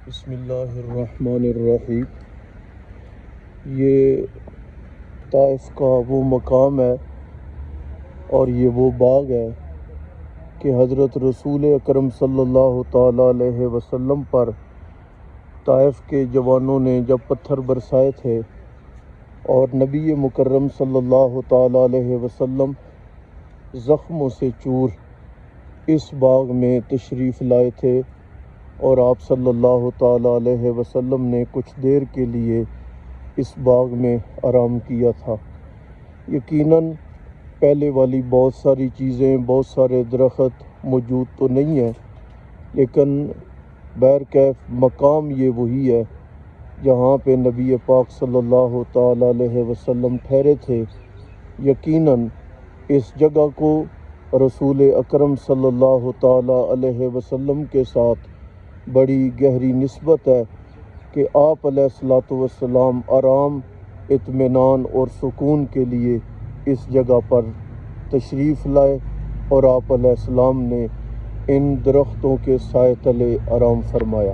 بسم اللہ الرحمن الرحیم۔ یہ طائف کا وہ مقام ہے اور یہ وہ باغ ہے کہ حضرت رسول اکرم صلی اللہ تعالیٰ علیہ وسلم پر طائف کے جوانوں نے جب پتھر برسائے تھے اور نبی مکرم صلی اللہ تعالیٰ علیہ وسلم زخموں سے چور اس باغ میں تشریف لائے تھے اور آپ صلی اللہ تعالیٰ علیہ وسلم نے کچھ دیر کے لیے اس باغ میں آرام کیا تھا۔ یقیناً پہلے والی بہت ساری چیزیں، بہت سارے درخت موجود تو نہیں ہیں، لیکن بہرکیف مقام یہ وہی ہے جہاں پہ نبی پاک صلی اللہ تعالیٰ علیہ وسلم ٹھہرے تھے۔ یقیناً اس جگہ کو رسول اکرم صلی اللہ تعالیٰ علیہ وسلم کے ساتھ بڑی گہری نسبت ہے کہ آپ علیہ الصلوۃ والسلام آرام، اطمینان اور سکون کے لیے اس جگہ پر تشریف لائے اور آپ علیہ السلام نے ان درختوں کے سائے تلے آرام فرمایا۔